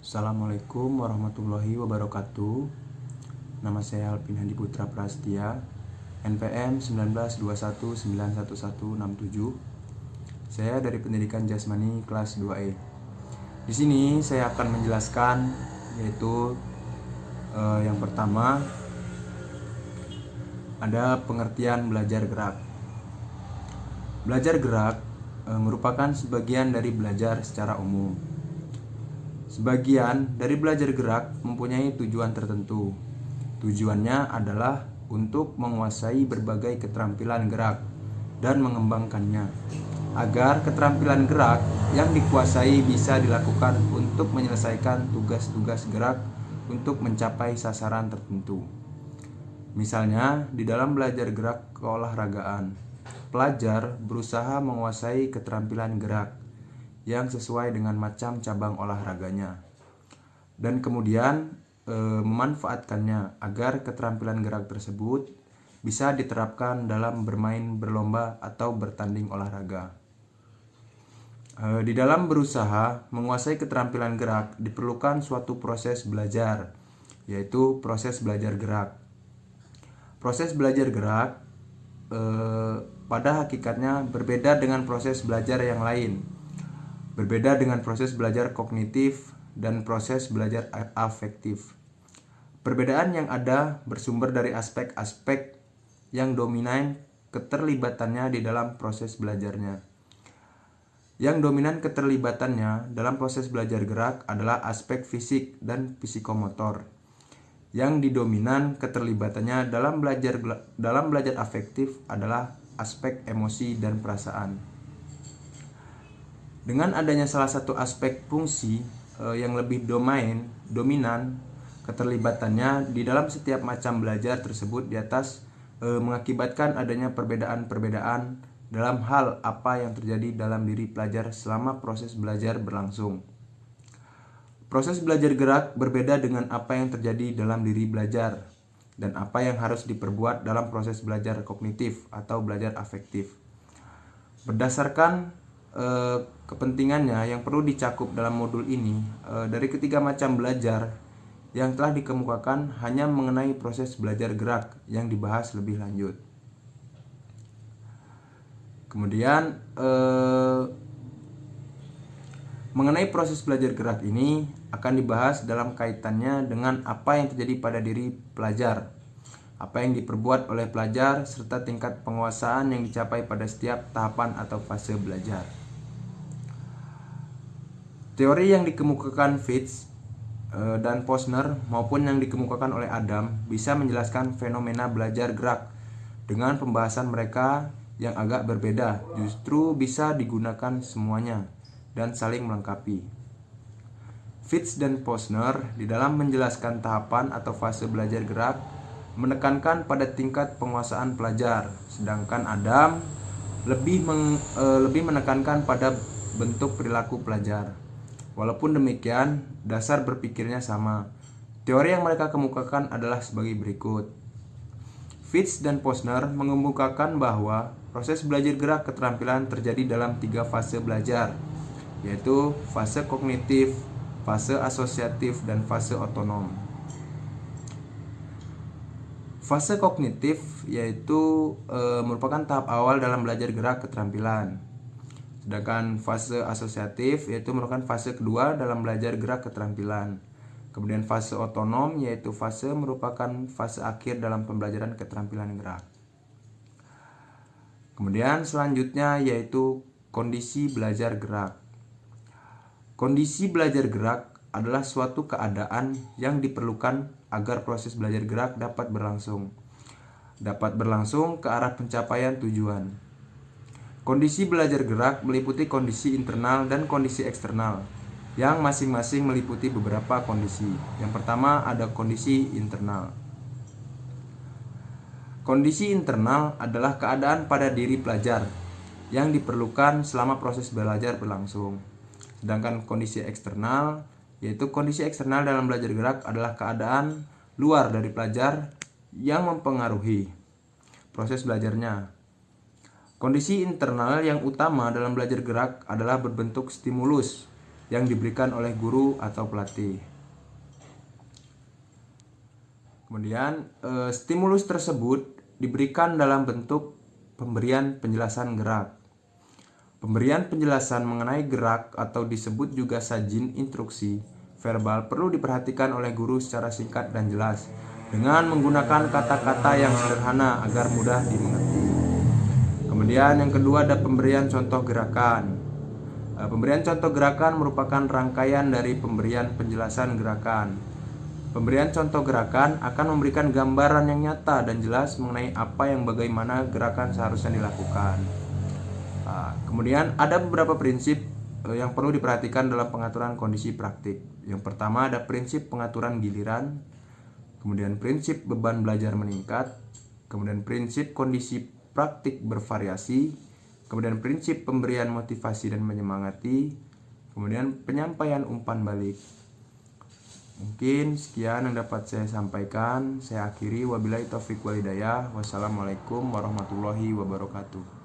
Assalamualaikum warahmatullahi wabarakatuh. Nama saya Alvin Handi Putra Prastia, NPM 1921911167. Saya dari Pendidikan Jasmani kelas 2E. Di sini saya akan menjelaskan yaitu yang pertama ada pengertian belajar gerak. Belajar gerak merupakan sebagian dari belajar secara umum. Sebagian dari belajar gerak mempunyai tujuan tertentu. Tujuannya adalah untuk menguasai berbagai keterampilan gerak dan mengembangkannya, agar keterampilan gerak yang dikuasai bisa dilakukan untuk menyelesaikan tugas-tugas gerak untuk mencapai sasaran tertentu. Misalnya, di dalam belajar gerak keolahragaan, pelajar berusaha menguasai keterampilan gerak yang sesuai dengan macam cabang olahraganya, dan kemudian memanfaatkannya agar keterampilan gerak tersebut bisa diterapkan dalam bermain berlomba atau bertanding olahraga. Di dalam berusaha menguasai keterampilan gerak diperlukan suatu proses belajar, yaitu proses belajar gerak. Proses belajar gerak pada hakikatnya berbeda dengan proses belajar yang lain. Berbeda dengan proses belajar kognitif dan proses belajar afektif. Perbedaan yang ada bersumber dari aspek-aspek yang dominan keterlibatannya di dalam proses belajarnya. Yang dominan keterlibatannya dalam proses belajar gerak adalah aspek fisik dan psikomotor. Yang didominan keterlibatannya dalam belajar afektif adalah aspek emosi dan perasaan. Dengan adanya salah satu aspek fungsi yang lebih dominan keterlibatannya di dalam setiap macam belajar tersebut di atas mengakibatkan adanya perbedaan-perbedaan dalam hal apa yang terjadi dalam diri pelajar selama proses belajar berlangsung. Proses belajar gerak berbeda dengan apa yang terjadi dalam diri belajar dan apa yang harus diperbuat dalam proses belajar kognitif atau belajar afektif. Berdasarkan kepentingannya yang perlu dicakup dalam modul ini, dari ketiga macam belajar yang telah dikemukakan hanya mengenai proses belajar gerak yang dibahas lebih lanjut. Kemudian mengenai proses belajar gerak ini akan dibahas dalam kaitannya dengan apa yang terjadi pada diri pelajar, apa yang diperbuat oleh pelajar, serta tingkat penguasaan yang dicapai pada setiap tahapan atau fase belajar. Teori yang dikemukakan Fitz dan Posner maupun yang dikemukakan oleh Adam bisa menjelaskan fenomena belajar gerak dengan pembahasan mereka yang agak berbeda, justru bisa digunakan semuanya dan saling melengkapi. Fitz dan Posner di dalam menjelaskan tahapan atau fase belajar gerak menekankan pada tingkat penguasaan pelajar, sedangkan Adam lebih menekankan pada bentuk perilaku pelajar. Walaupun demikian, dasar berpikirnya sama. Teori yang mereka kemukakan adalah sebagai berikut. Fitz dan Posner mengemukakan bahwa proses belajar gerak keterampilan terjadi dalam 3 fase belajar, yaitu fase kognitif, fase asosiatif, dan fase otonom. Fase kognitif yaitu merupakan tahap awal dalam belajar gerak keterampilan. Sedangkan fase asosiatif yaitu merupakan fase kedua dalam belajar gerak keterampilan. Kemudian fase otonom yaitu merupakan fase akhir dalam pembelajaran keterampilan gerak. Kemudian selanjutnya yaitu kondisi belajar gerak. Kondisi belajar gerak adalah suatu keadaan yang diperlukan agar proses belajar gerak dapat berlangsung ke arah pencapaian tujuan. Kondisi belajar gerak meliputi kondisi internal dan kondisi eksternal, yang masing-masing meliputi beberapa kondisi. Yang pertama ada kondisi internal. Kondisi internal adalah keadaan pada diri pelajar yang diperlukan selama proses belajar berlangsung. Sedangkan kondisi eksternal, yaitu kondisi eksternal dalam belajar gerak adalah keadaan luar dari pelajar yang mempengaruhi proses belajarnya. Kondisi internal yang utama dalam belajar gerak adalah berbentuk stimulus yang diberikan oleh guru atau pelatih. Kemudian stimulus tersebut diberikan dalam bentuk pemberian penjelasan gerak. Pemberian penjelasan mengenai gerak atau disebut juga sajin instruksi verbal perlu diperhatikan oleh guru secara singkat dan jelas dengan menggunakan kata-kata yang sederhana agar mudah dimengerti. Kemudian yang kedua ada pemberian contoh gerakan. Pemberian contoh gerakan merupakan rangkaian dari pemberian penjelasan gerakan. Pemberian contoh gerakan akan memberikan gambaran yang nyata dan jelas mengenai apa yang bagaimana gerakan seharusnya dilakukan. Kemudian ada beberapa prinsip yang perlu diperhatikan dalam pengaturan kondisi praktik. Yang pertama ada prinsip pengaturan giliran, kemudian prinsip beban belajar meningkat, kemudian prinsip kondisi praktik bervariasi, kemudian prinsip pemberian motivasi dan menyemangati, kemudian penyampaian umpan balik. Mungkin sekian yang dapat saya sampaikan. Saya akhiri, wabillahi taufiq wal hidayah. Wassalamualaikum warahmatullahi wabarakatuh.